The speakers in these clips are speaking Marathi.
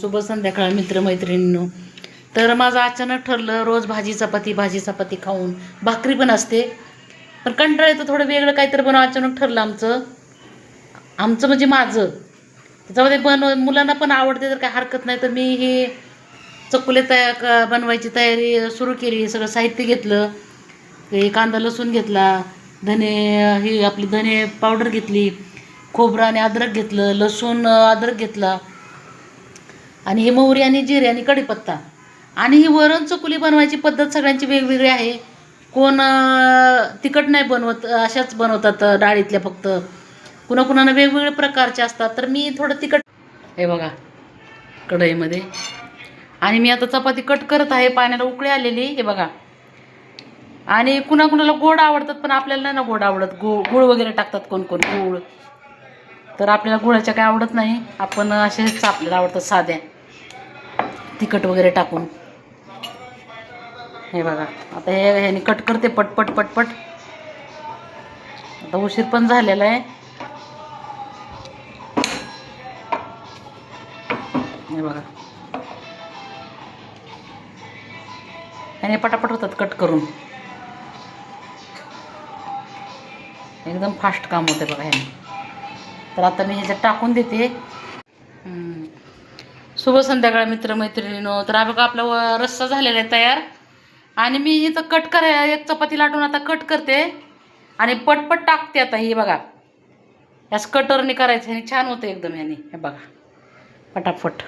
शुभ संध्याकाळ मित्रमैत्रिणींनो. तर माझं अचानक ठरलं रोज भाजी चपाती खाऊन, भाकरी पण असते पण कंटाळा येतो, थोडं वेगळं काहीतरी बनव. अचानक ठरलं आमचं आमचं म्हणजे माझं त्याच्यामध्ये मुलांना पण आवडते तर काय हरकत नाही. तर मी हे चकुले बनवायची तयारी सुरू केली. सगळं साहित्य घेतलं, ते कांदा लसूण घेतला, धने ही आपली धने पावडर घेतली, खोबरं आणि अद्रक घेतलं, लसूण अद्रक घेतला आणि हे मोहरी आणि जिरे आणि कढीपत्ता. आणि ही वरण चकुली बनवायची पद्धत सगळ्यांची वेगवेगळी आहे. कोण तिखट नाही बनवत, अशाच बनवतात डाळीतल्या फक्त. कुणाकुणाला वेगवेगळे प्रकारचे असतात. तर मी थोडं तिखट, हे बघा कढईमध्ये. आणि मी आता चपाती कट करत आहे, पाण्याला उकळी आलेली, हे बघा. आणि कुणाकुणाला गोड आवडतात पण आपल्याला नाही ना गोड आवडत. गुळ वगैरे टाकतात कोण कोण, गुळ. तर आपल्याला गुळाच्या काय आवडत नाही, आपण असेच आपल्याला आवडतं साध्या तिखट वगैरे टाकून. हे बघा आता ह्याने कट करते पटपट पटपट. आता उशीर पण झालेला आहे. हे बघा ह्याने पटापट होतात कट करून, एकदम फास्ट काम होते बघा ह्याने. तर आता मी ह्याच्यात टाकून देते. शुभ संध्याकाळ मित्रमैत्रिणींनो. तर बघा आपला रस्सा झालेला आहे तयार. आणि मी इथं एक चपाती लाटून आता कट करते आणि पटपट टाकते. आता हे बघा याच कटरने करायचं, ह्याने छान होतं एकदम ह्याने. हे बघा पटापट.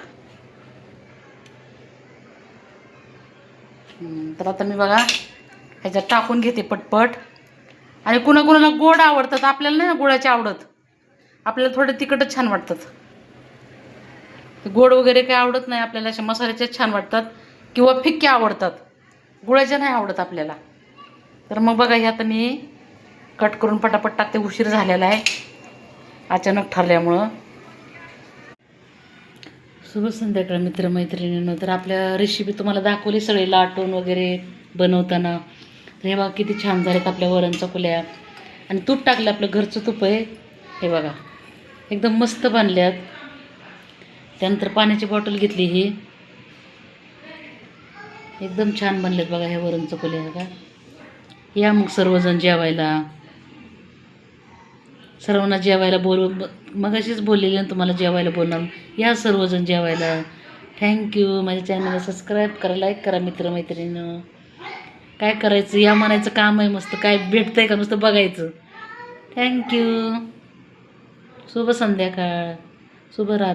तर आता मी बघा ह्याच्यात टाकून घेते पटपट. आणि कुणाकुणाला गोड आवडतात, आपल्याला नाही ना गुळाचे आवडत, आपल्याला थोडे तिखटच छान वाटतात. गोड वगैरे काही आवडत नाही आपल्याला, अशा मसाल्याचेच छान वाटतात किंवा फिक्के आवडतात, गुळाच्या नाही आवडत आपल्याला. तर मग बघा हे आता मी कट करून पटापट टाकते. उशीर झालेला आहे अचानक ठरल्यामुळं. शुभ संध्याकाळ मित्रमैत्रिणींनो. तर आपल्या रेसिपी तुम्हाला दाखवली सगळे लाटून वगैरे बनवताना. तर हे बघा किती छान झालेत आपल्या वरण चकुल्या. आणि तूप टाकलं, आपलं घरचं तूप आहे. हे बघा एकदम मस्त बनल्यात. त्यानंतर पाण्याची बॉटल घेतली, ही एकदम छान बनलेत बघा हे वरण चकुल्या. बघा या मग सर्वजण जेवायला, सर्वांना जेवायला मग अशीच बोललेली ना तुम्हाला जेवायला बोलणार. या सर्वजण जेवायला. थँक्यू. माझ्या चॅनलला सबस्क्राईब करा, लाईक करा मित्रमैत्रिणींनो. काय करायचं, या म्हणायचं काम आहे. मस्त काय भेटतंय का, नुसतं बघायचं. थँक्यू. शुभ संध्याकाळ, शुभ रात्री.